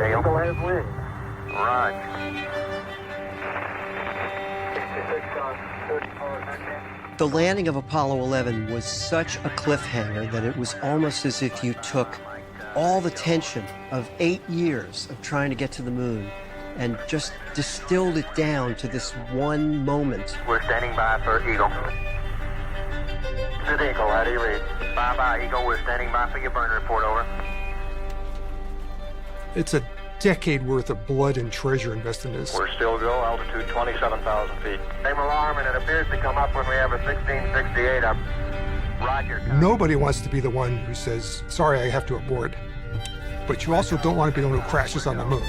Eagle has wind. Roger. 66 on 34. The landing of Apollo 11 was such a cliffhanger that it was almost as if you took all the tension of 8 years of trying to get to the moon and just distilled it down to this one moment. We're standing by for Eagle. This is Eagle, how do you read? Bye-bye, Eagle. We're standing by for your burn report, over. It's a decade worth of blood and treasure invested in this. We're still go, altitude 27,000 feet. Same alarm, and it appears to come up when we have a 1668 up. Roger. Nobody wants to be the one who says, sorry, I have to abort. But you also don't want to be the one who crashes on the moon.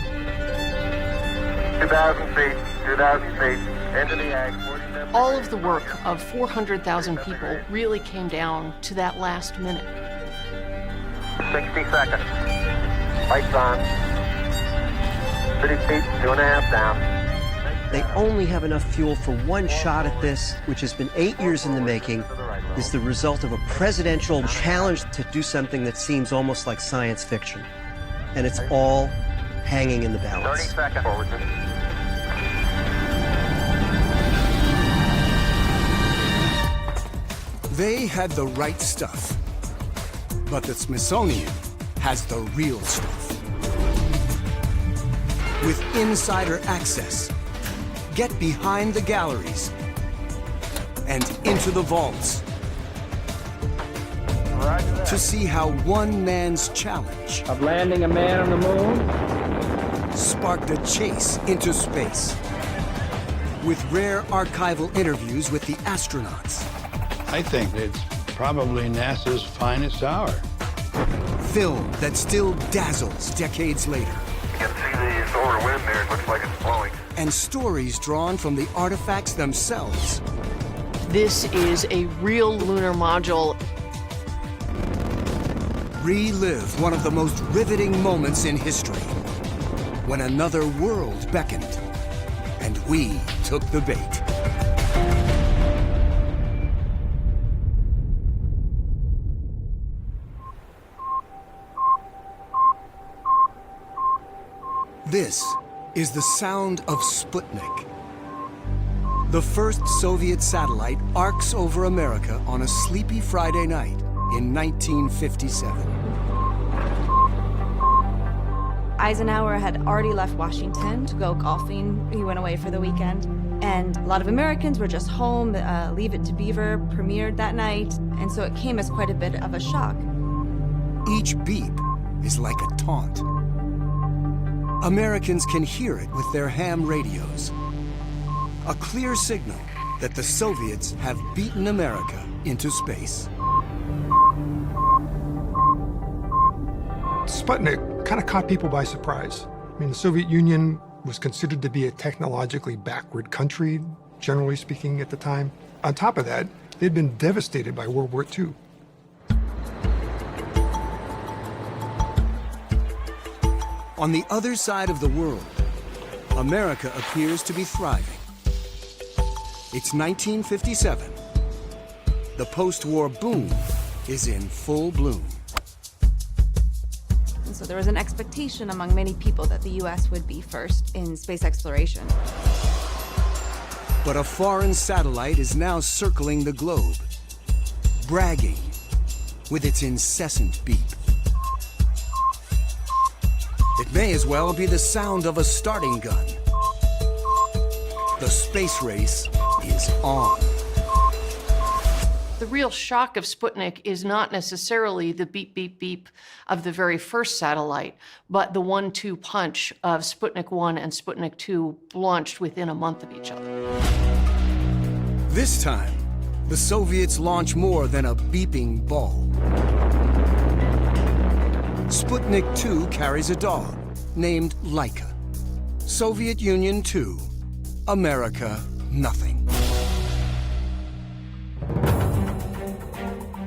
2,000 feet, 2,000 feet, into the ag. 47. All of the work of 400,000 people really came down to that last minute. 60 seconds. Lights on. 30 feet, 2.5 down. They only have enough fuel for one shot at this, which has been 8 years in the making, is the result of a presidential challenge to do something that seems almost like science fiction. And it's all hanging in the 30 balance. seconds forward. They had the right stuff, but the Smithsonian has the real stuff. With insider access, get behind the galleries and into the vaults to see how one man's challenge Of landing a man on the moon. sparked a chase into space. With rare archival interviews with the astronauts, I think it's probably NASA's finest hour. film that still dazzles decades later, You can see the solar wind there. It looks like it's blowing. and stories drawn from the artifacts themselves. This is a real lunar module. Relive one of the most riveting moments in history, when another world beckoned and we took the bait. This is the sound of Sputnik. The first Soviet satellite arcs over America on a sleepy Friday night in 1957. Eisenhower had already left Washington to go golfing. He went away for the weekend. And a lot of Americans were just home. Leave It to Beaver premiered that night. And so it came as quite a bit of a shock. Each beep is like a taunt. Americans can hear it with their ham radios. A clear signal that the Soviets have beaten America into space. Sputnik kind of caught people by surprise. I mean, the Soviet Union was considered to be a technologically backward country, generally speaking, at the time. On top of that, they'd been devastated by World War II. On the other side of the world, America appears to be thriving. It's 1957. The post-war boom is in full bloom. And so there was an expectation among many people that the U.S. would be first in space exploration. But a foreign satellite is now circling the globe, bragging with its incessant beep. It may as well be the sound of a starting gun. The space race is on. The real shock of Sputnik is not necessarily the beep, beep, beep of the very first satellite, but the 1-2 punch of Sputnik 1 and Sputnik 2 launched within a month of each other. This time, the Soviets launch more than a beeping ball. Sputnik 2 carries a dog named Laika. Soviet Union 2, America nothing.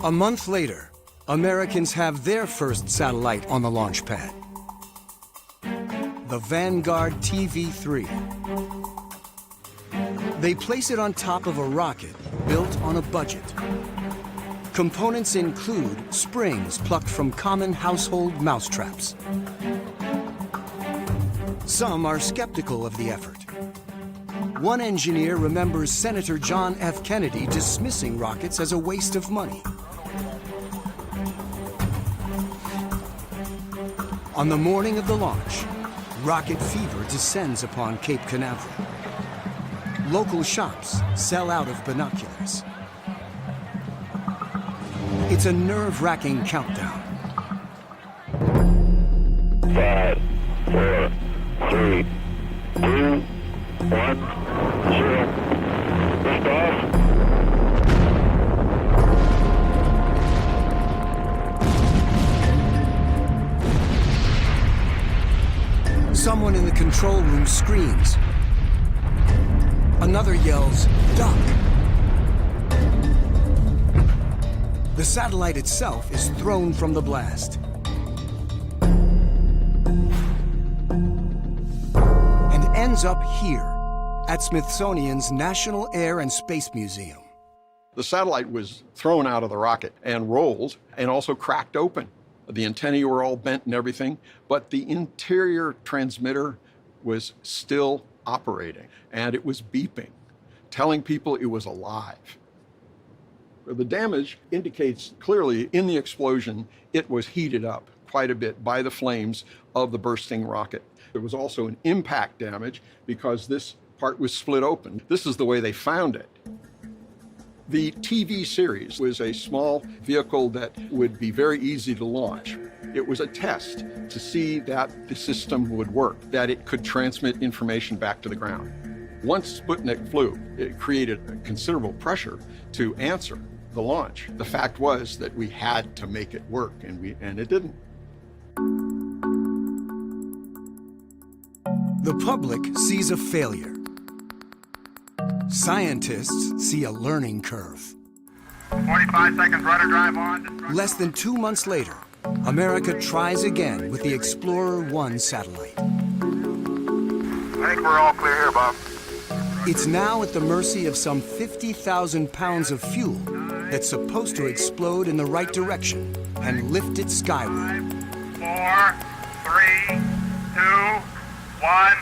A month later, Americans have their first satellite on the launch pad. The Vanguard TV-3. They place it on top of a rocket built on a budget. Components include springs plucked from common household mousetraps. Some are skeptical of the effort. One engineer remembers Senator John F. Kennedy dismissing rockets as a waste of money. On the morning of the launch, rocket fever descends upon Cape Canaveral. Local shops sell out of binoculars. It's a nerve-wracking countdown. 5, 4, 3, 2, 1, 0. Lift off. Someone in the control room screams. Another yells, "Duck!" The satellite itself is thrown from the blast. And ends up here, at Smithsonian's National Air and Space Museum. The satellite was thrown out of the rocket and rolled and also cracked open. The antennae were all bent and everything, but the interior transmitter was still operating, and it was beeping, telling people it was alive. The damage indicates clearly in the explosion, it was heated up quite a bit by the flames of the bursting rocket. There was also an impact damage because this part was split open. This is the way they found it. The TV series was a small vehicle that would be very easy to launch. It was a test to see that the system would work, that it could transmit information back to the ground. Once Sputnik flew, it created a considerable pressure to answer the launch. The fact was that we had to make it work, and it didn't. The public sees a failure. Scientists see a learning curve. 45 seconds, rudder drive on. Less than 2 months later, America tries again with the Explorer 1 satellite. I think we're all clear here, Bob. It's now at the mercy of some 50,000 pounds of fuel that's supposed to explode in the right direction and lift it skyward. 4, 3, 2, 1.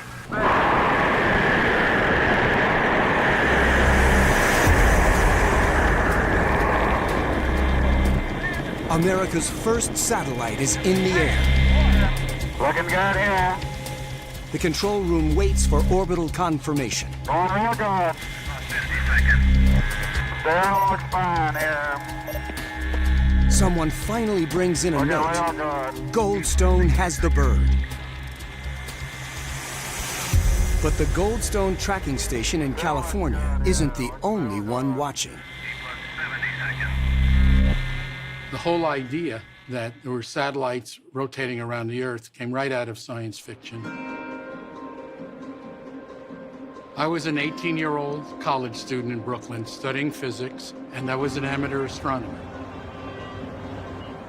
America's first satellite is in the air. Looking good here. The control room waits for orbital confirmation. Going real good. 50 seconds. Still looks fine here. Someone finally brings in a Looking note. real good. Goldstone has the bird. But the Goldstone tracking station in California isn't the only one watching. 70 seconds. The whole idea that there were satellites rotating around the Earth came right out of science fiction. I was an 18-year-old college student in Brooklyn studying physics, and I was an amateur astronomer.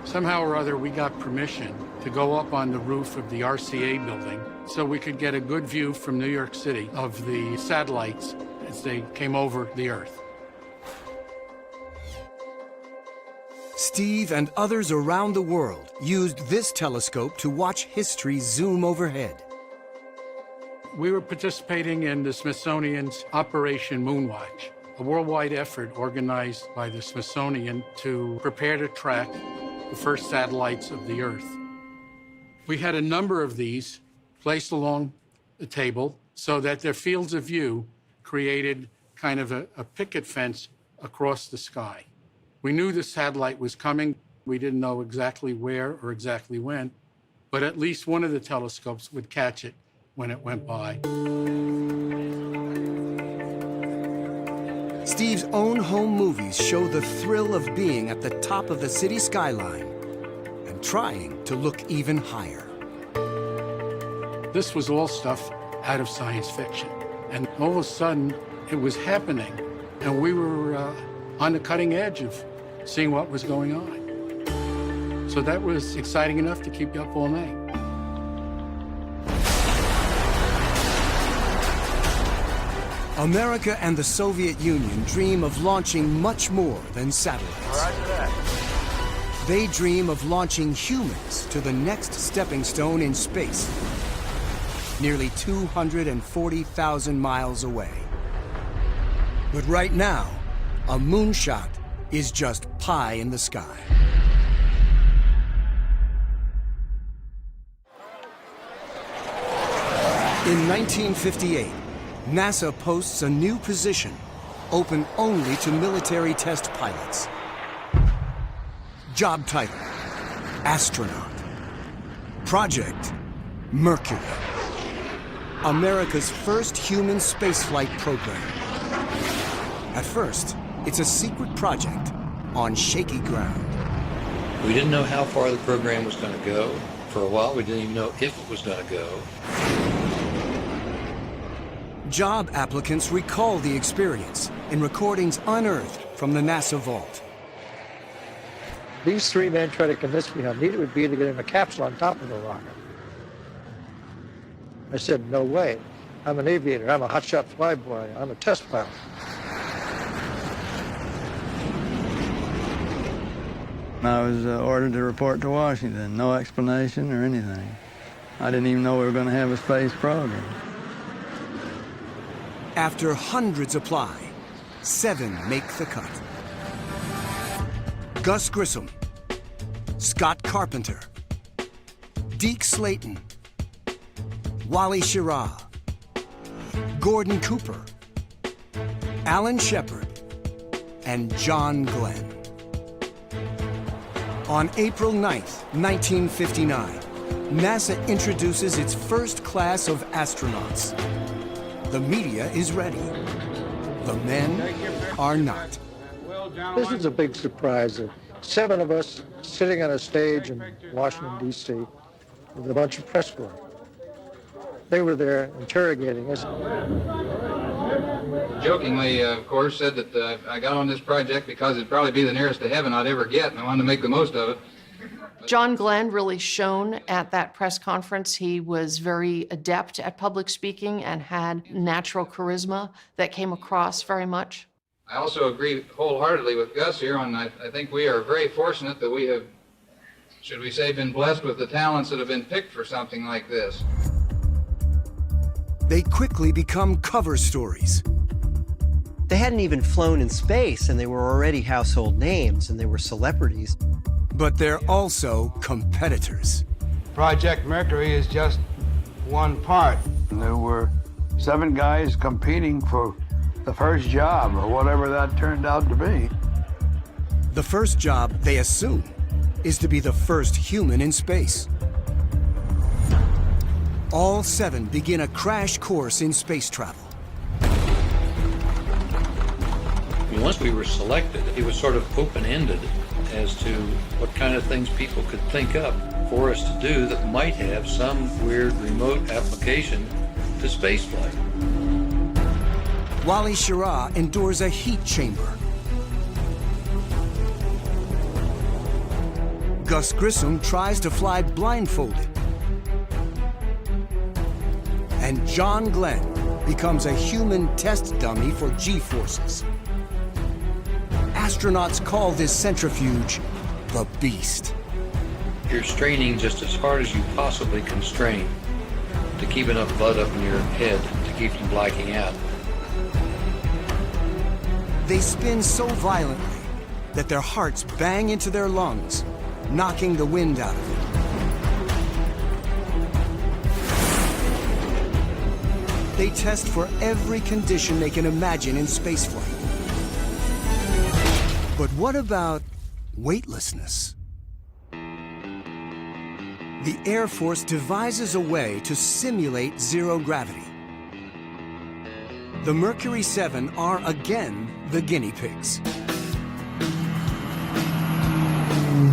Somehow or other, we got permission to go up on the roof of the RCA building so we could get a good view from New York City of the satellites as they came over the Earth. Steve and others around the world used this telescope to watch history zoom overhead. We were participating in the Smithsonian's Operation Moonwatch, a worldwide effort organized by the Smithsonian to prepare to track the first satellites of the Earth. We had a number of these placed along the table so that their fields of view created kind of a picket fence across the sky. We knew the satellite was coming. We didn't know exactly where or exactly when, but at least one of the telescopes would catch it when it went by. Steve's own home movies show the thrill of being at the top of the city skyline and trying to look even higher. This was all stuff out of science fiction. And all of a sudden, it was happening. And we were on the cutting edge of seeing what was going on. So that was exciting enough to keep you up all night. America and the Soviet Union dream of launching much more than satellites. Roger that. They dream of launching humans to the next stepping stone in space. nearly 240,000 miles away. But right now, a moonshot is just pie in the sky. In 1958, NASA posts a new position, open only to military test pilots. Job title, astronaut. Project, Mercury. America's first human spaceflight program. At first, it's a secret project on shaky ground. We didn't know how far the program was going to go. For a while, we didn't even know if it was going to go. Job applicants recall the experience in recordings unearthed from the NASA vault. These three men tried to convince me how neat it would be to get in a capsule on top of the rocket. I said, no way. I'm an aviator. I'm a hotshot flyboy. I'm a test pilot. I was ordered to report to Washington. No explanation or anything. I didn't even know we were going to have a space program. After hundreds apply, 7 make the cut. Gus Grissom, Scott Carpenter, Deke Slayton, Wally Schirra, Gordon Cooper, Alan Shepard, and John Glenn. On April 9th, 1959, NASA introduces its first class of astronauts. The media is ready. The men are not. This is a big surprise. 7 of us sitting on a stage in Washington, D.C. with a bunch of press corps. They were there interrogating us. Jokingly, of course, said that I got on this project because it'd probably be the nearest to heaven I'd ever get, and I wanted to make the most of it. John Glenn really shone at that press conference. He was very adept at public speaking and had natural charisma that came across very much. I also agree wholeheartedly with Gus here, and I think we are very fortunate that we have, should we say, been blessed with the talents that have been picked for something like this. They quickly become cover stories. They hadn't even flown in space, and they were already household names, and they were celebrities. But they're also competitors. Project Mercury is just one part. There were 7 guys competing for the first job, or whatever that turned out to be. The first job, they assume, is to be the first human in space. All 7 begin a crash course in space travel. Once we were selected, it was sort of open-ended as to what kind of things people could think up for us to do that might have some weird remote application to spaceflight. Wally Schirra endures a heat chamber. Gus Grissom tries to fly blindfolded. And John Glenn becomes a human test dummy for G-forces. Astronauts call this centrifuge the Beast. You're straining just as hard as you possibly can strain to keep enough blood up in your head to keep from blacking out. They spin so violently that their hearts bang into their lungs, knocking the wind out of them. They test for every condition they can imagine in spaceflight. But what about weightlessness? The Air Force devises a way to simulate zero gravity. The Mercury 7 are again the guinea pigs.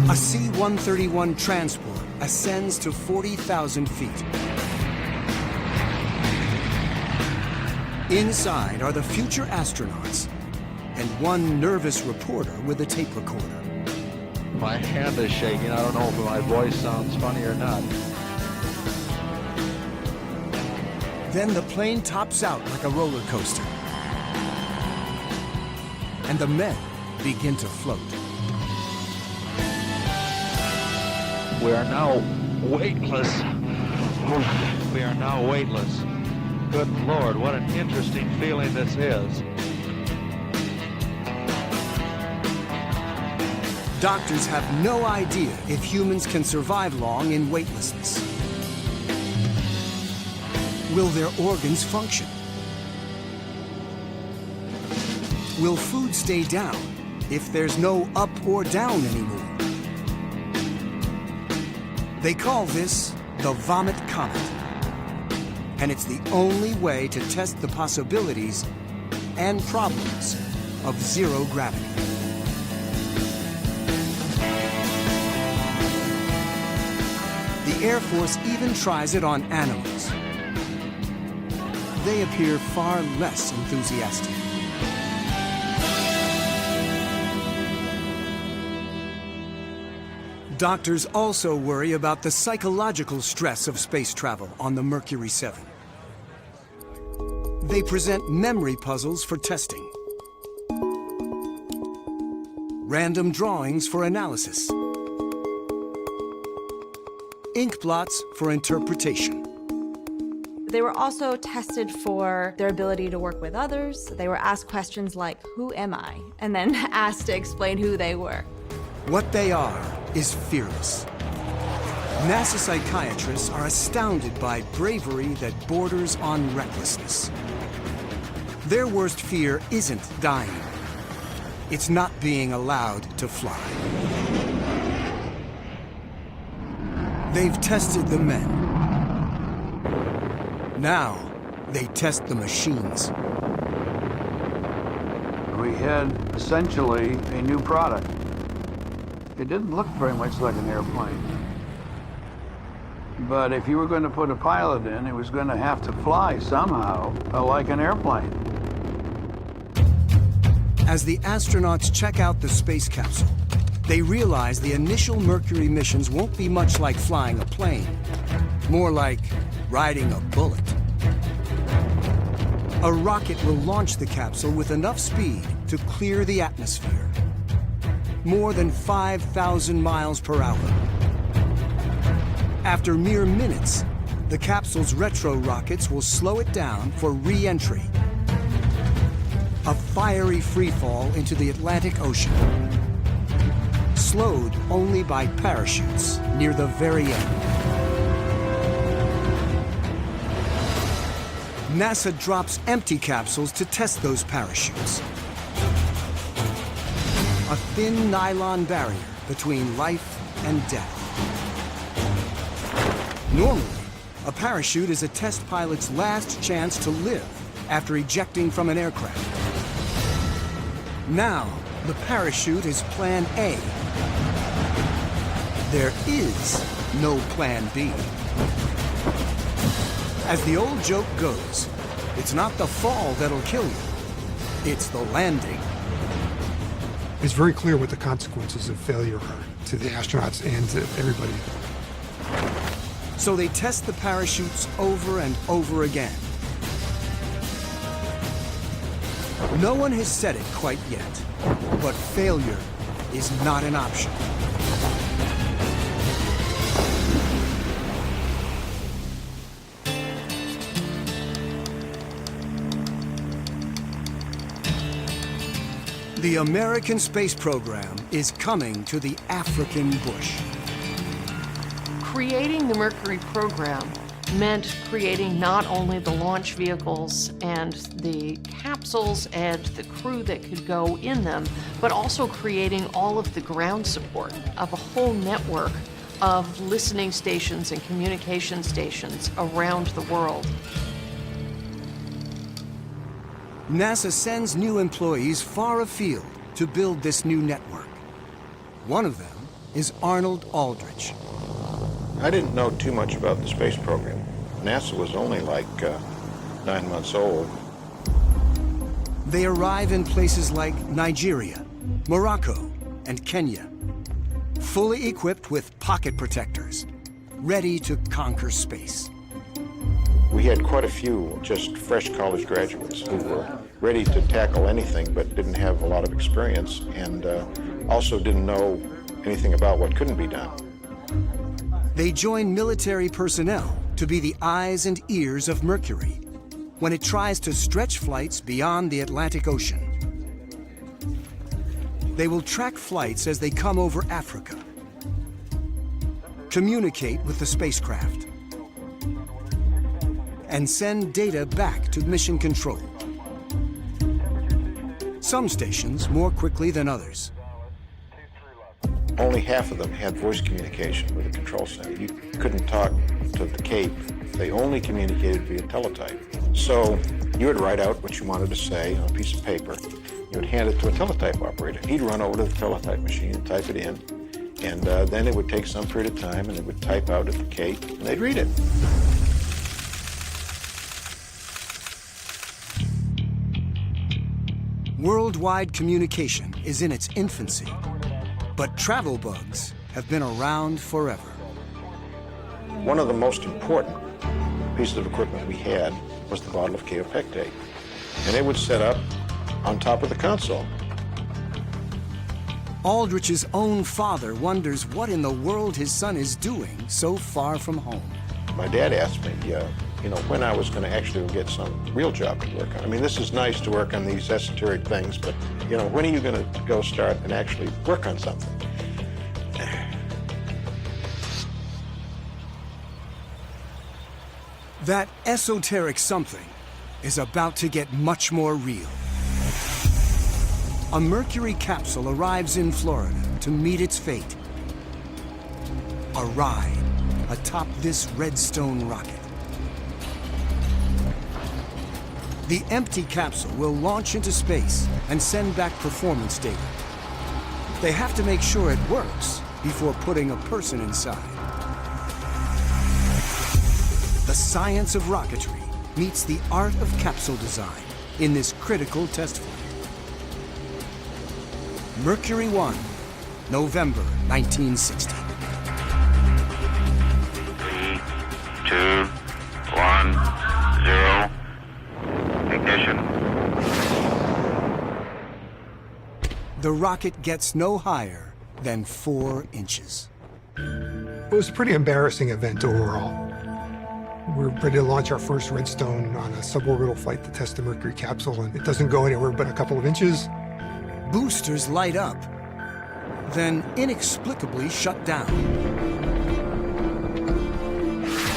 A C-131 transport ascends to 40,000 feet. Inside are the future astronauts and one nervous reporter with a tape recorder. My hand is shaking. I don't know if my voice sounds funny or not. Then the plane tops out like a roller coaster. And the men begin to float. We are now weightless We are now weightless. Good Lord, what an interesting feeling this is. Doctors have no idea if humans can survive long in weightlessness. Will their organs function? Will food stay down if there's no up or down anymore? They call this the vomit comet. And it's the only way to test the possibilities and problems of zero gravity. The Air Force even tries it on animals. They appear far less enthusiastic. Doctors also worry about the psychological stress of space travel on the Mercury 7. They present memory puzzles for testing, random drawings for analysis, ink blots for interpretation. They were also tested for their ability to work with others. They were asked questions like, "Who am I?" and then asked to explain who they were. What they are is fearless. NASA psychiatrists are astounded by bravery that borders on recklessness. Their worst fear isn't dying. It's not being allowed to fly. They've tested the men. Now, they test the machines. We had essentially a new product. It didn't look very much like an airplane. But if you were going to put a pilot in, it was going to have to fly somehow, like an airplane. As the astronauts check out the space capsule, they realize the initial Mercury missions won't be much like flying a plane, more like riding a bullet. A rocket will launch the capsule with enough speed to clear the atmosphere. More than 5,000 miles per hour. After mere minutes, the capsule's retro rockets will slow it down for re-entry. A fiery freefall into the Atlantic Ocean. Slowed only by parachutes near the very end. NASA drops empty capsules to test those parachutes. A thin nylon barrier between life and death. Normally, a parachute is a test pilot's last chance to live after ejecting from an aircraft. Now, the parachute is Plan A. There is no Plan B. As the old joke goes, it's not the fall that'll kill you, it's the landing. It's very clear what the consequences of failure are to the astronauts and to everybody. So they test the parachutes over and over again. No one has said it quite yet, but failure is not an option. The American space program is coming to the African bush. Creating the Mercury program meant creating not only the launch vehicles and the capsules and the crew that could go in them, but also creating all of the ground support of a whole network of listening stations and communication stations around the world. NASA sends new employees far afield to build this new network. One of them is Arnold Aldrich. I didn't know too much about the space program. NASA was only like 9 months old. They arrive in places like Nigeria, Morocco, and Kenya, fully equipped with pocket protectors, ready to conquer space. We had quite a few just fresh college graduates who were ready to tackle anything but didn't have a lot of experience and also didn't know anything about what couldn't be done. They join military personnel to be the eyes and ears of Mercury when it tries to stretch flights beyond the Atlantic Ocean. They will track flights as they come over Africa, communicate with the spacecraft, and send data back to mission control. Some stations more quickly than others. Only half of them had voice communication with the control center. You couldn't talk to the Cape. They only communicated via teletype. So you would write out what you wanted to say on a piece of paper. You would hand it to a teletype operator. He'd run over to the teletype machine and type it in. And then it would take some period of time, and it would type out at the Cape, and they'd read it. Worldwide communication is in its infancy, but travel bugs have been around forever. One of the most important pieces of equipment we had was the bottle of kaopectate. And it would set up on top of the console. Aldrich's own father wonders what in the world his son is doing so far from home. My dad asked me, when I was going to actually get some real job to work on. I mean, this is nice to work on these esoteric things, but, when are you going to go start and actually work on something? That esoteric something is about to get much more real. A Mercury capsule arrives in Florida to meet its fate. A ride atop this Redstone rocket. The empty capsule will launch into space and send back performance data. They have to make sure it works before putting a person inside. The science of rocketry meets the art of capsule design in this critical test flight. Mercury 1, November 1960. 3, 2, 1, 0. Ignition. The rocket gets no higher than 4 inches. It was a pretty embarrassing event overall. We're ready to launch our first Redstone on a suborbital flight to test the Mercury capsule, and it doesn't go anywhere but a couple of inches. Boosters light up, then inexplicably shut down.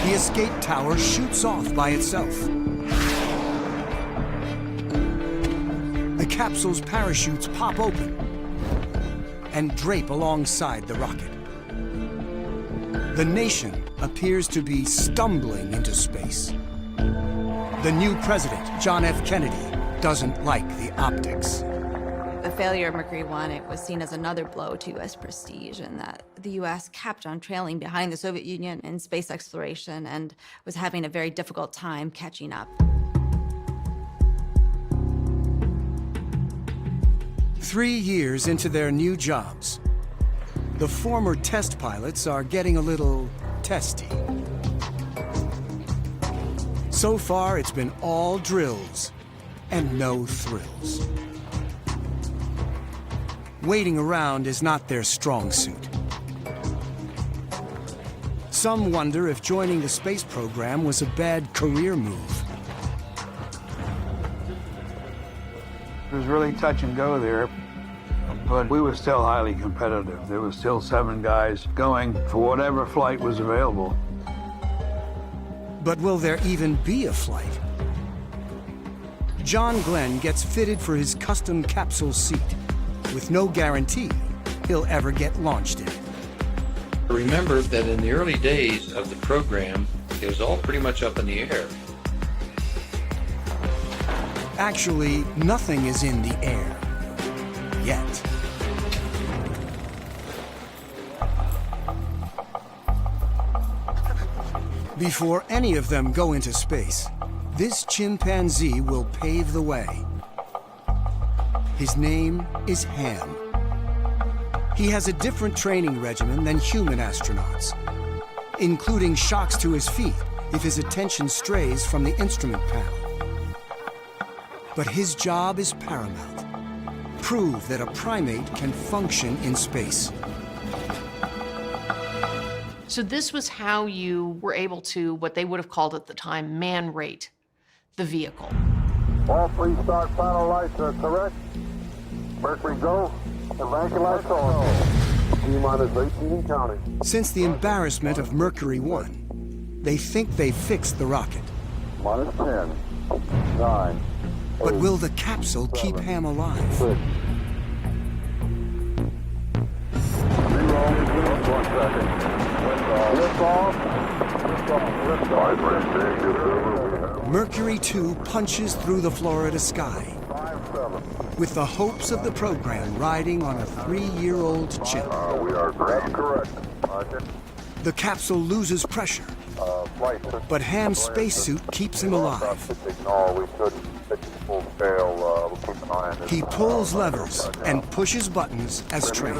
The escape tower shoots off by itself. The capsule's parachutes pop open and drape alongside the rocket. The nation appears to be stumbling into space. The new president, John F. Kennedy, doesn't like the optics. The failure of Mercury 1, it was seen as another blow to U.S. prestige, and that the U.S. kept on trailing behind the Soviet Union in space exploration and was having a very difficult time catching up. 3 years into their new jobs, the former test pilots are getting a little testy. So far, it's been all drills and no thrills. Waiting around is not their strong suit. Some wonder if joining the space program was a bad career move. It was really touch and go there, but we were still highly competitive. There were still 7 guys going for whatever flight was available. But will there even be a flight? John Glenn gets fitted for his custom capsule seat, with no guarantee he'll ever get launched in it. Remember that in the early days of the program, it was all pretty much up in the air. Actually, nothing is in the air. Yet. Before any of them go into space, this chimpanzee will pave the way. His name is Ham. He has a different training regimen than human astronauts, including shocks to his feet if his attention strays from the instrument panel. But his job is paramount. Prove that a primate can function in space. So this was how you were able to, what they would have called at the time, man rate the vehicle. All three start final lights are correct. Mercury go. Atlantic lights on. T-minus 18 counting. Since the embarrassment of Mercury 1, they think they've fixed the rocket. Minus 10, 9, But will the capsule keep Ham alive? 6. 0, 1 second. Lift off. Lift off. Mercury 2 punches through the Florida sky, with the hopes of the program riding on a 3-year-old chip. We are correct. The capsule loses pressure, but Ham's spacesuit keeps him alive. He pulls levers and pushes buttons as trained.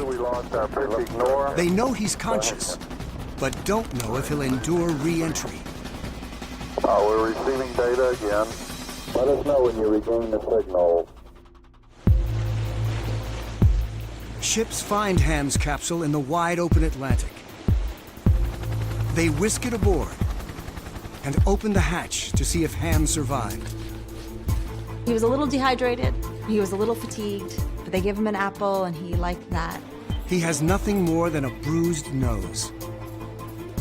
They know he's conscious, but don't know if he'll endure re-entry. We're receiving data again. Let us know when you regain the signal. Ships find Ham's capsule in the wide-open Atlantic. They whisk it aboard and open the hatch to see if Ham survived. He was a little dehydrated, he was a little fatigued, but they gave him an apple and he liked that. He has nothing more than a bruised nose.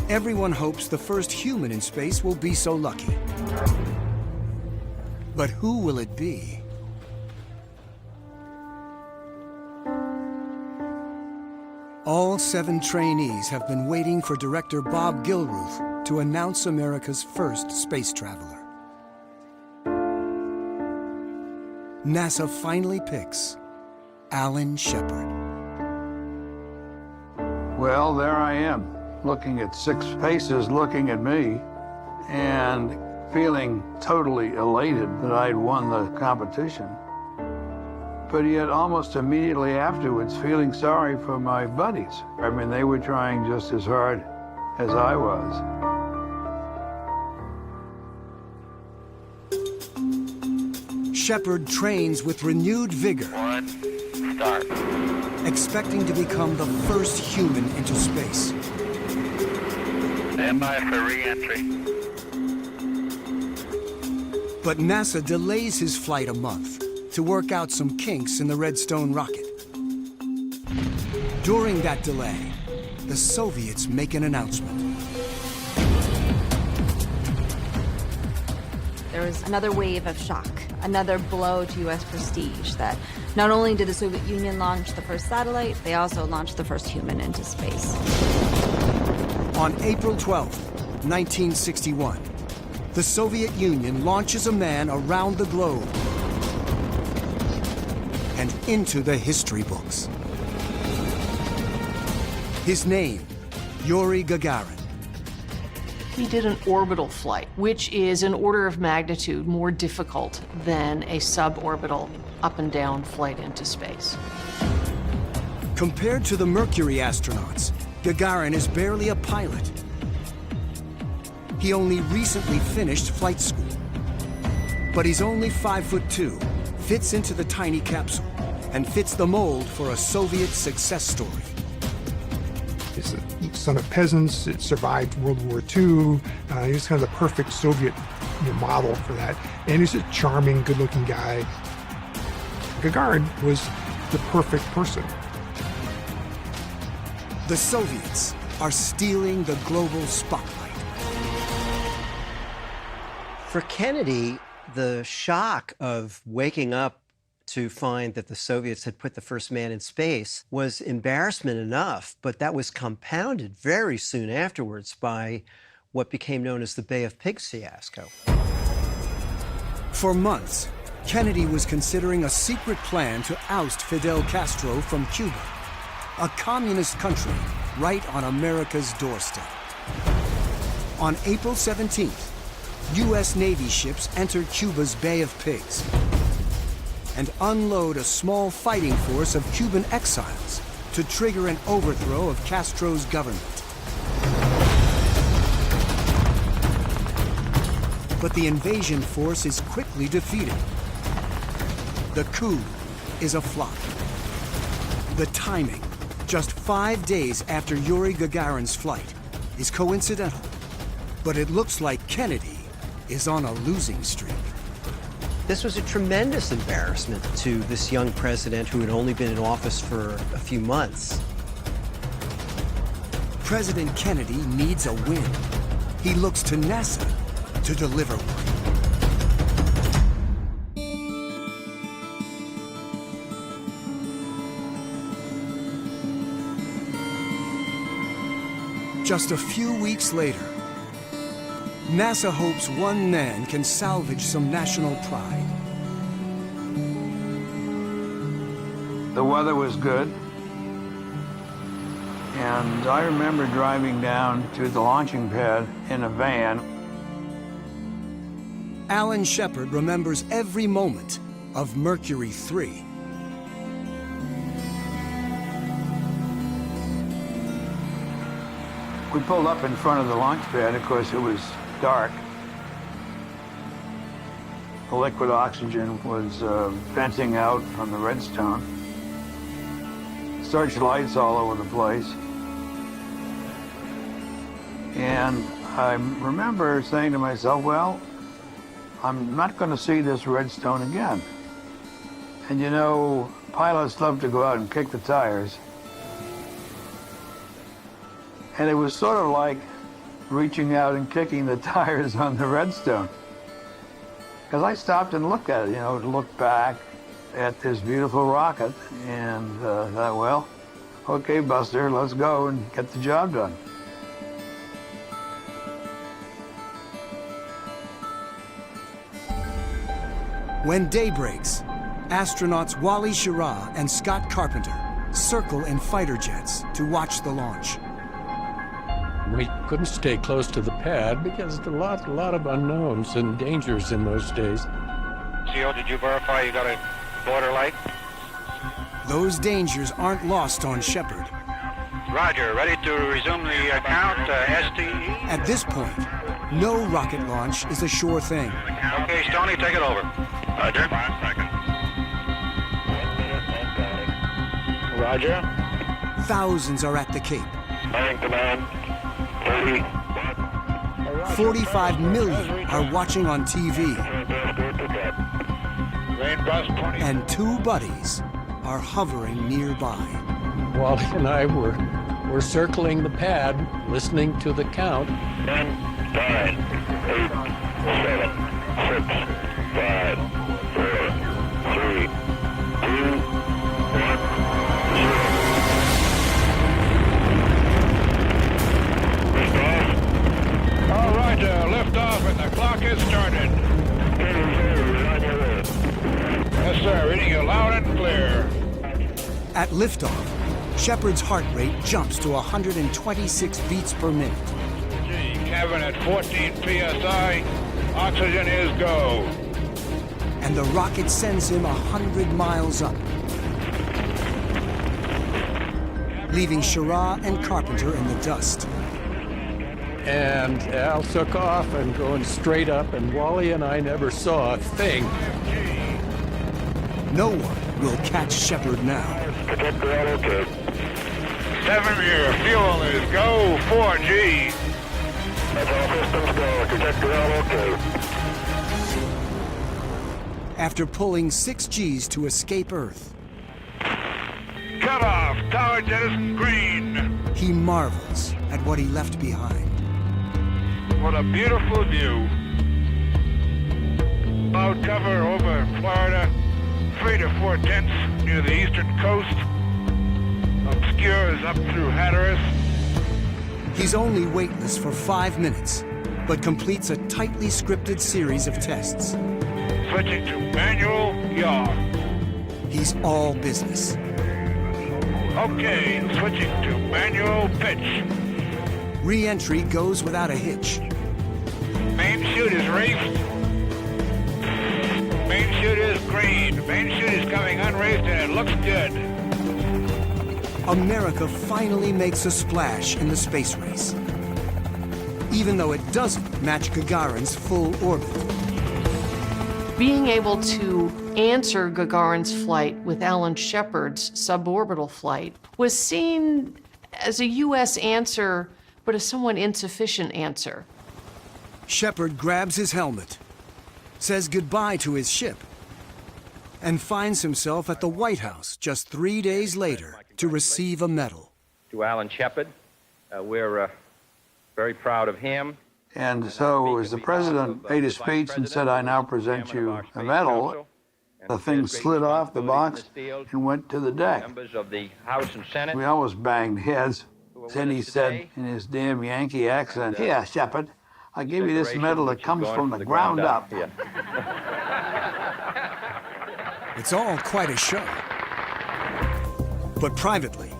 Everyone hopes the first human in space will be so lucky. But who will it be? All 7 trainees have been waiting for director Bob Gilruth to announce America's first space traveler. NASA finally picks Alan Shepard. Well, there I am, looking at 6 faces looking at me and feeling totally elated that I'd won the competition. But yet almost immediately afterwards feeling sorry for my buddies. I mean, they were trying just as hard as I was. Shepard trains with renewed vigor, 1, start. expecting to become the first human into space. Stand by for re-entry. But NASA delays his flight a month to work out some kinks in the Redstone rocket. During that delay, the Soviets make an announcement. There was another wave of shock, another blow to U.S. prestige that not only did the Soviet Union launch the first satellite, they also launched the first human into space. On April 12, 1961, the Soviet Union launches a man around the globe and into the history books. His name, Yuri Gagarin. He did an orbital flight, which is an order of magnitude more difficult than a suborbital up and down flight into space. Compared to the Mercury astronauts, Gagarin is barely a pilot. He only recently finished flight school. But he's only 5'2", fits into the tiny capsule, and fits the mold for a Soviet success story. He's the son of peasants, it survived World War II. He was kind of the perfect Soviet model for that. And he's a charming, good-looking guy. Gagarin was the perfect person. The Soviets are stealing the global spotlight. For Kennedy, the shock of waking up to find that the Soviets had put the first man in space was embarrassment enough, but that was compounded very soon afterwards by what became known as the Bay of Pigs fiasco. For months, Kennedy was considering a secret plan to oust Fidel Castro from Cuba, a communist country right on America's doorstep. On April 17th, U.S. Navy ships entered Cuba's Bay of Pigs and unload a small fighting force of Cuban exiles to trigger an overthrow of Castro's government. But the invasion force is quickly defeated. The coup is a flop. The timing, just 5 days after Yuri Gagarin's flight, is coincidental, but it looks like Kennedy is on a losing streak. This was a tremendous embarrassment to this young president who had only been in office for a few months. President Kennedy needs a win. He looks to NASA to deliver one. Just a few weeks later, NASA hopes one man can salvage some national pride. The weather was good, and I remember driving down to the launching pad in a van. Alan Shepard remembers every moment of Mercury 3. We pulled up in front of the launch pad. Of course, it was dark. The liquid oxygen was venting out from the redstone. Searchlights all over the place. And I remember saying to myself, well, I'm not going to see this redstone again. And you know, pilots love to go out and kick the tires. And it was sort of like reaching out and kicking the tires on the redstone. Because I stopped and looked at it, you know, to look back at this beautiful rocket and thought, well, okay, Buster, let's go and get the job done. When day breaks, astronauts Wally Schirra and Scott Carpenter circle in fighter jets to watch the launch. We couldn't stay close to the pad because there are a lot of unknowns and dangers in those days. CO, did you verify you got a border light? Those dangers aren't lost on Shepard. Roger, ready to resume the count, STE? At this point, no rocket launch is a sure thing. Okay, Stoney, take it over. Roger. 5 seconds. Roger. Thousands are at the Cape. Firing command. 45 million are watching on TV. And 2 buddies are hovering nearby. Wally and I were circling the pad, listening to the count. 10, 9, 8, 7, 6, 5, 4, 3, 2, 1. All right, lift off and the clock is started. Yes, sir, reading you loud and clear. At liftoff, Shepard's heart rate jumps to 126 beats per minute. G, cabin at 14 psi, oxygen is go. And the rocket sends him 100 miles up, leaving Schirra and Carpenter in the dust. And Al took off and going straight up, and Wally and I never saw a thing. No one will catch Shepard now. Protect ground okay. 7 year fuel is go 4G. That's all systems go. Protect ground okay. After pulling 6 Gs to escape Earth, Cut off. Tower jettison green. he marvels at what he left behind. What a beautiful view. Cloud cover over Florida. 3 to 4 tenths near the eastern coast. Obscures up through Hatteras. He's only weightless for 5 minutes, but completes a tightly scripted series of tests. Switching to manual yaw. He's all business. Okay, switching to manual pitch. Re-entry goes without a hitch. Main chute is raced. Main chute is green. Main chute is coming unraced and it looks good. America finally makes a splash in the space race, even though it doesn't match Gagarin's full orbit. Being able to answer Gagarin's flight with Alan Shepard's suborbital flight was seen as a U.S. answer but a somewhat insufficient answer. Shepard grabs his helmet, says goodbye to his ship, and finds himself at the White House just 3 days later to receive a medal. To Alan Shepard, we're very proud of him. And so as the president made his speech and said, I now present you a medal, the thing slid off the box and went to the deck. Members of the House and Senate. We almost banged heads. Then he said in his damn Yankee accent, "Here, Shepard, I give you this medal that comes from the ground up." It's all quite a show. But privately,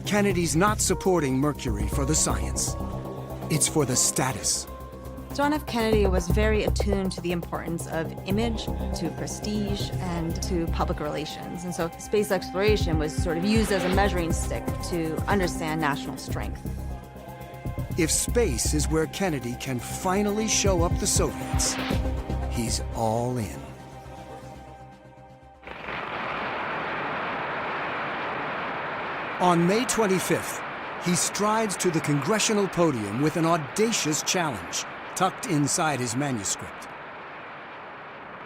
Kennedy's not supporting Mercury for the science. It's for the status. John F. Kennedy was very attuned to the importance of image, to prestige, and to public relations. And so space exploration was sort of used as a measuring stick to understand national strength. If space is where Kennedy can finally show up the Soviets, he's all in. On May 25th, he strides to the congressional podium with an audacious challenge tucked inside his manuscript.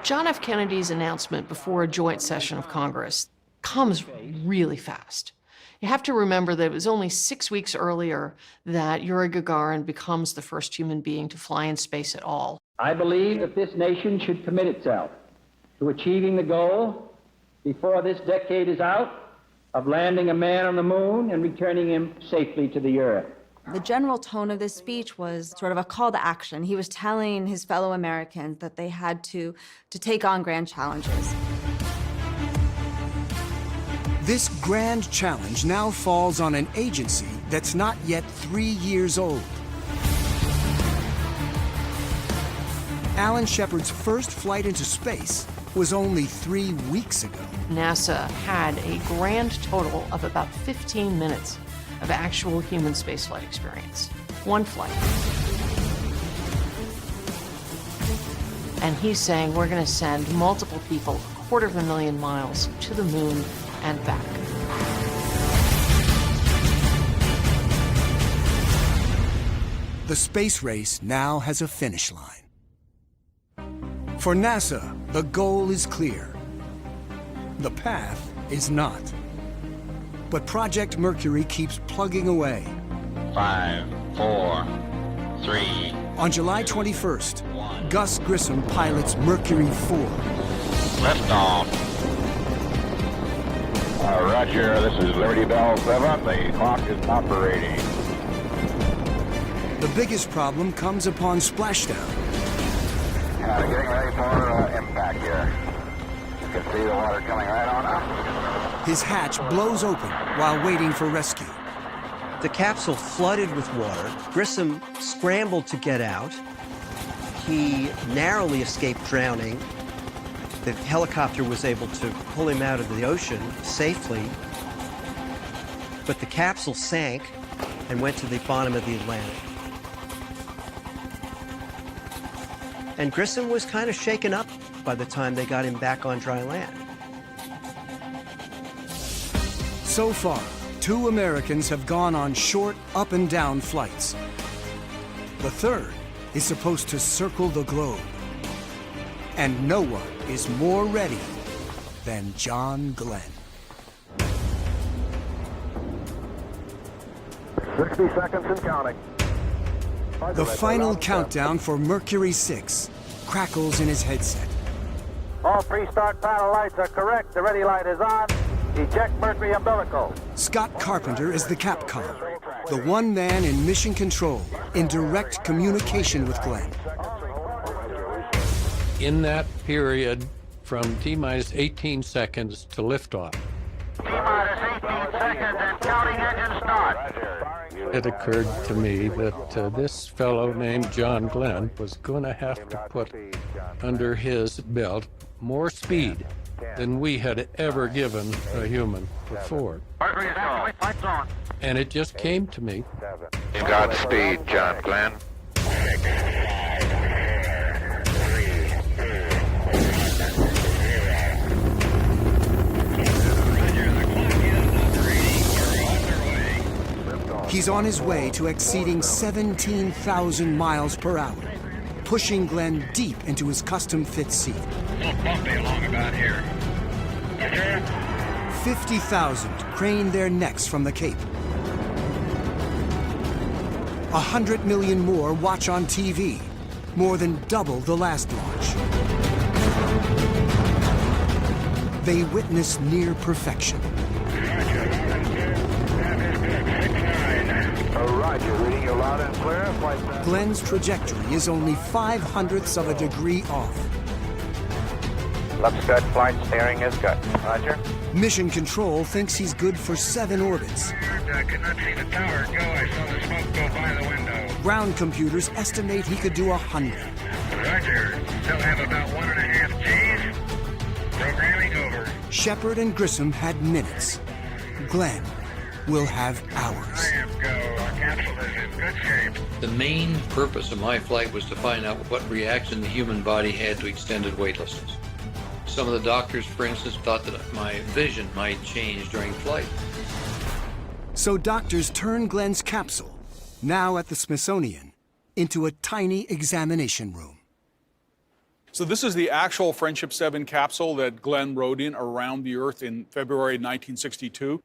John F. Kennedy's announcement before a joint session of Congress comes really fast. You have to remember that it was only 6 weeks earlier that Yuri Gagarin becomes the first human being to fly in space at all. I believe that this nation should commit itself to achieving the goal before this decade is out of landing a man on the moon and returning him safely to the earth. The general tone of this speech was sort of a call to action. He was telling his fellow Americans that they had to take on grand challenges. This grand challenge now falls on an agency that's not yet 3 years old. Alan Shepard's first flight into space was only 3 weeks ago. NASA had a grand total of about 15 minutes of actual human spaceflight experience. One flight. And he's saying we're going to send multiple people 250,000 miles to the moon and back. The space race now has a finish line. For NASA, the goal is clear. The path is not. But Project Mercury keeps plugging away. 5, 4, 3. On July 21st, Gus Grissom pilots Mercury 4. Liftoff. Roger, this is Liberty Bell 7. The clock is operating. The biggest problem comes upon splashdown. Getting ready for impact here. You can see the water coming right on up. His hatch blows open while waiting for rescue. The capsule flooded with water. Grissom scrambled to get out. He narrowly escaped drowning. The helicopter was able to pull him out of the ocean safely. But the capsule sank and went to the bottom of the Atlantic. And Grissom was kind of shaken up by the time they got him back on dry land. So far, 2 Americans have gone on short up and down flights. The third is supposed to circle the globe. And no one is more ready than John Glenn. 60 seconds and counting. The final countdown for Mercury 6 crackles in his headset. All pre-start panel lights are correct. The ready light is on. Eject Mercury umbilical. Scott Carpenter is the Capcom, the one man in mission control, in direct communication with Glenn. In that period, from T-minus 18 seconds to liftoff, T-minus 18 seconds and counting engine start. it occurred to me that this fellow named John Glenn was going to have to put under his belt more speed than we had ever given a human before. And it just came to me. Godspeed, John Glenn. He's on his way to exceeding 17,000 miles per hour, pushing Glenn deep into his custom-fit seat. A little bumpy along about here. 50,000 crane their necks from the Cape. 100 million more watch on TV, more than double the last launch. They witness near perfection. Roger, reading you loud and clear. Glenn's trajectory is only 0.05 of a degree off. Looks good. Flight steering is good. Roger. Mission Control thinks he's good for 7 orbits. I could not see the tower go. I saw the smoke go by the window. Ground computers estimate he could do 100. Roger. Still have about 1.5 Gs. Programming over. Shepard and Grissom had minutes. Glenn will have hours. Go. Our capsule is in good shape. The main purpose of my flight was to find out what reaction the human body had to extended weightlessness. Some of the doctors, for instance, thought that my vision might change during flight. So doctors turned Glenn's capsule, now at the Smithsonian, into a tiny examination room. So this is the actual Friendship 7 capsule that Glenn rode in around the Earth in February 1962.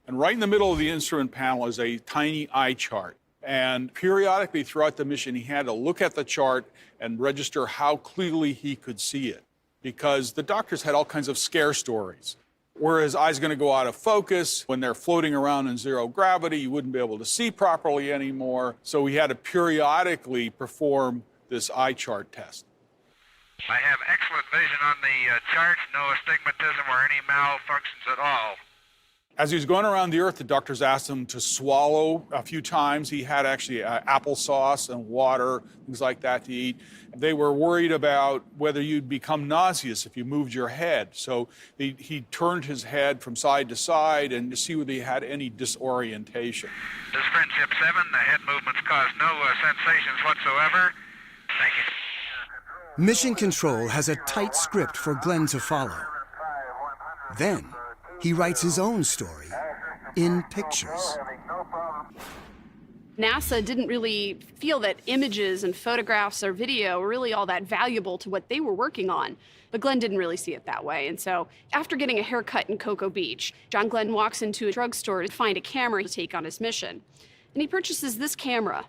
And right in the middle of the instrument panel is a tiny eye chart. And periodically throughout the mission, he had to look at the chart and register how clearly he could see it, because the doctors had all kinds of scare stories. Were his eyes going to go out of focus? When they're floating around in zero gravity, you wouldn't be able to see properly anymore. So he had to periodically perform this eye chart test. I have excellent vision on the charts, no astigmatism or any malfunctions at all. As he was going around the Earth, the doctors asked him to swallow a few times. He had actually applesauce and water, things like that to eat. They were worried about whether you'd become nauseous if you moved your head. So he turned his head from side to side and to see whether he had any disorientation. This Friendship 7, the head movements cause no sensations whatsoever. Thank you. Mission Control has a tight script for Glenn to follow. Then he writes his own story in pictures. NASA didn't really feel that images and photographs or video were really all that valuable to what they were working on. But Glenn didn't really see it that way. And so after getting a haircut in Cocoa Beach, John Glenn walks into a drugstore to find a camera to take on his mission. And he purchases this camera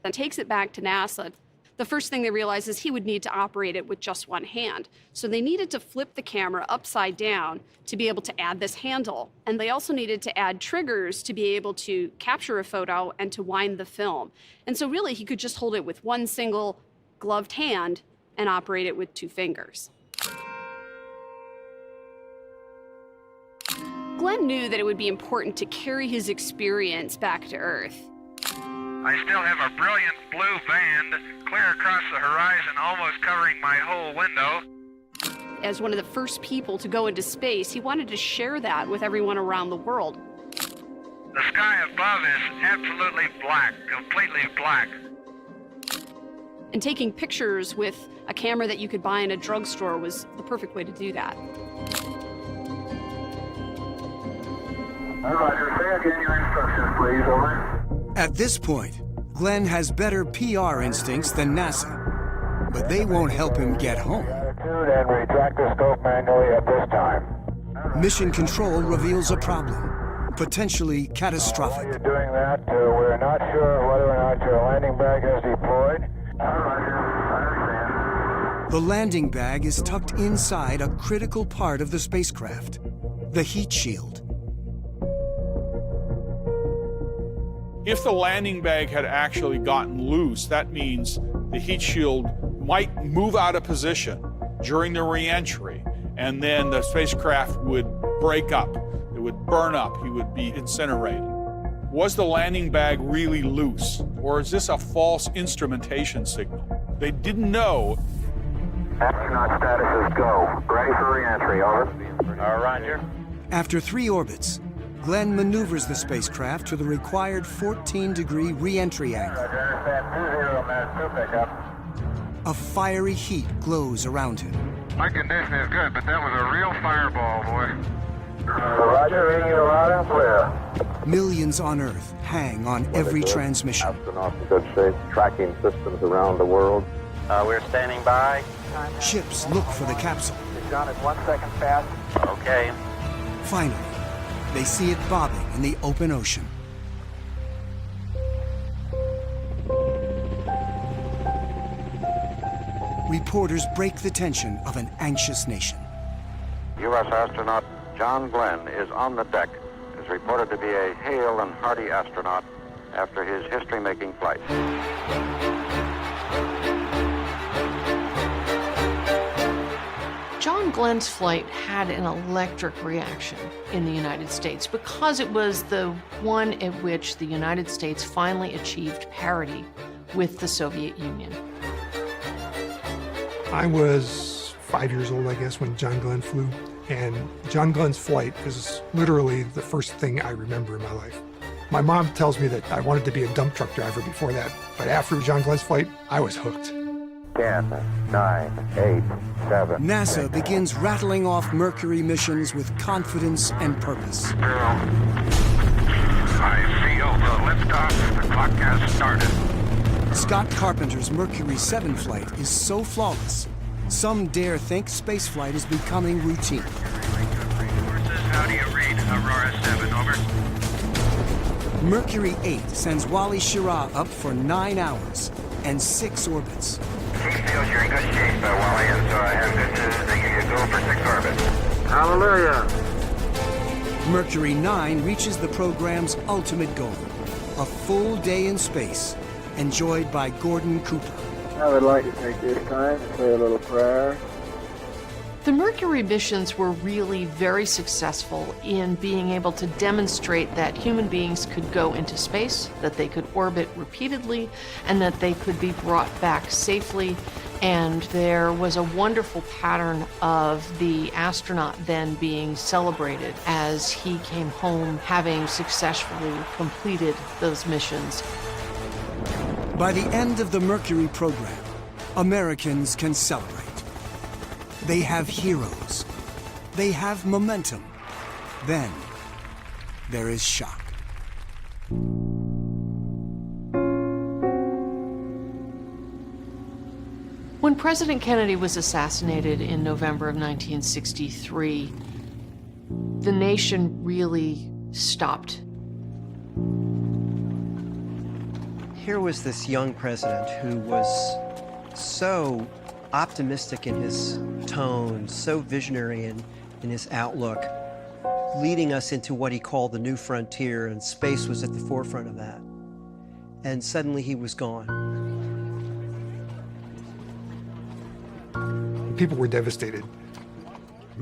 and takes it back to NASA. The first thing they realized is he would need to operate it with just one hand. So they needed to flip the camera upside down to be able to add this handle. And they also needed to add triggers to be able to capture a photo and to wind the film. And so really he could just hold it with one single gloved hand and operate it with 2 fingers. Glenn knew that it would be important to carry his experience back to Earth. I still have a brilliant blue band clear across the horizon, almost covering my whole window. As one of the first people to go into space, he wanted to share that with everyone around the world. The sky above is absolutely black, completely black. And taking pictures with a camera that you could buy in a drugstore was the perfect way to do that. Roger, say again your instructions, please, over. At this point, Glenn has better PR instincts than NASA, but they won't help him get home. And retract the scope manually at this time. Mission Control reveals a problem, potentially catastrophic. While you're doing that, we're not sure whether or not your landing bag is deployed. Roger, I understand. The landing bag is tucked inside a critical part of the spacecraft, the heat shield. If the landing bag had actually gotten loose, that means the heat shield might move out of position during the re-entry, and then the spacecraft would break up. It would burn up. He would be incinerated. Was the landing bag really loose, or is this a false instrumentation signal? They didn't know. Astronaut status is go. Ready for re-entry, over. Roger. After 3 orbits, Glenn maneuvers the spacecraft to the required 14-degree re-entry angle. A fiery heat glows around him. My condition is good, but that was a real fireball, boy. Roger, reading you loud and clear. Millions on Earth hang on every transmission. Astronauts in good shape, tracking systems around the world. We're standing by. Ships look for the capsule. John is 1 second fast. Okay. Finally, they see it bobbing in the open ocean. Reporters break the tension of an anxious nation. U.S. astronaut John Glenn is on the deck. Is reported to be a hale and hearty astronaut after his history-making flight. John Glenn's flight had an electric reaction in the United States because it was the one at which the United States finally achieved parity with the Soviet Union. I was 5 years old, I guess, when John Glenn flew. And John Glenn's flight is literally the first thing I remember in my life. My mom tells me that I wanted to be a dump truck driver before that. But after John Glenn's flight, I was hooked. 10, 9, 8, 7. NASA begins rattling off Mercury missions with confidence and purpose. I feel the liftoff. The clock has started. Scott Carpenter's Mercury 7 flight is so flawless, some dare think spaceflight is becoming routine. How do you read Aurora 7? Over. Mercury 8 sends Wally Schirra up for 9 hours and 6 orbits. Chief feels you're in good shape, Wally, and so I have good news. They give you a go for 6 orbits. Hallelujah. Mercury 9 reaches the program's ultimate goal, a full day in space, enjoyed by Gordon Cooper. I would like to take this time to say a little prayer. The Mercury missions were really very successful in being able to demonstrate that human beings could go into space, that they could orbit repeatedly, and that they could be brought back safely. And there was a wonderful pattern of the astronaut then being celebrated as he came home having successfully completed those missions. By the end of the Mercury program, Americans can celebrate. They have heroes. They have momentum. Then there is shock. When President Kennedy was assassinated in November of 1963, the nation really stopped. Here was this young president who was so optimistic in his tone, so visionary in his outlook, leading us into what he called the new frontier, and space was at the forefront of that. And suddenly he was gone. People were devastated.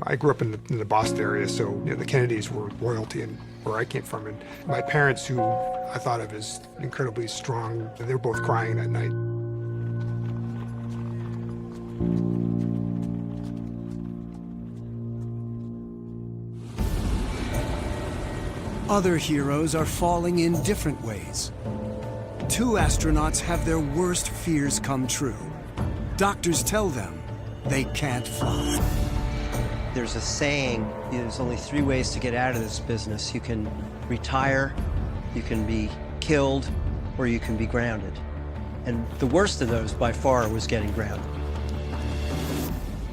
I grew up in the Boston area, so the Kennedys were royalty and where I came from. And my parents, who I thought of as incredibly strong, they were both crying that night. Other heroes are falling in different ways. 2 astronauts have their worst fears come true. Doctors tell them they can't fly. There's a saying, there's only 3 ways to get out of this business. You can retire, you can be killed, or you can be grounded. And the worst of those, by far, was getting grounded.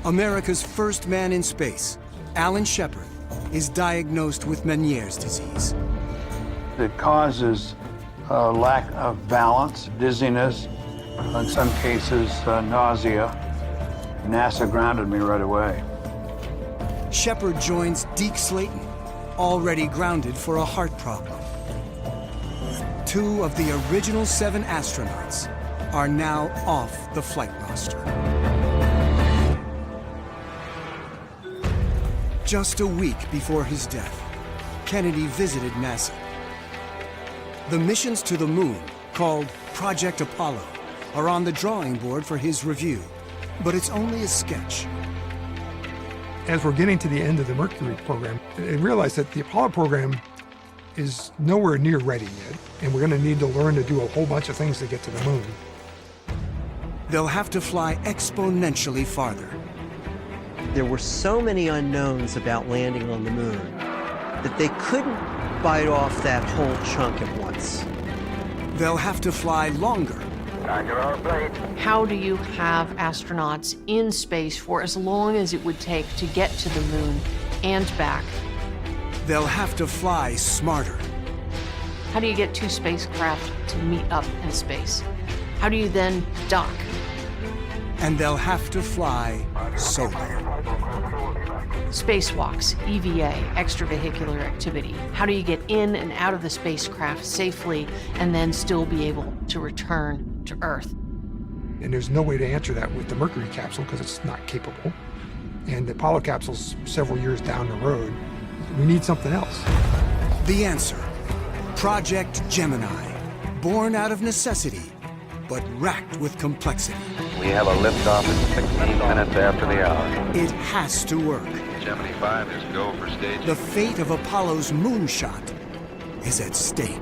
America's first man in space, Alan Shepard, is diagnosed with Meniere's disease. It causes a lack of balance, dizziness, in some cases nausea. NASA grounded me right away. Shepard joins Deke Slayton, already grounded for a heart problem. 2 of the original 7 astronauts are now off the flight roster. Just a week before his death, Kennedy visited NASA. The missions to the moon, called Project Apollo, are on the drawing board for his review, but it's only a sketch. As we're getting to the end of the Mercury program, I realized that the Apollo program is nowhere near ready yet, and we're going to need to learn to do a whole bunch of things to get to the moon. They'll have to fly exponentially farther. There were so many unknowns about landing on the moon that they couldn't bite off that whole chunk at once. They'll have to fly longer. How do you have astronauts in space for as long as it would take to get to the moon and back? They'll have to fly smarter. How do you get two spacecraft to meet up in space? How do you then dock? And they'll have to fly solo. Spacewalks, EVA, extravehicular activity. How do you get in and out of the spacecraft safely and then still be able to return to Earth? And there's no way to answer that with the Mercury capsule because it's not capable. And the Apollo capsule's several years down the road. We need something else. The answer, Project Gemini, born out of necessity, but racked with complexity. We have a liftoff at 16 minutes after the hour. It has to work. Gemini 5 is go for stage. The fate of Apollo's moonshot is at stake.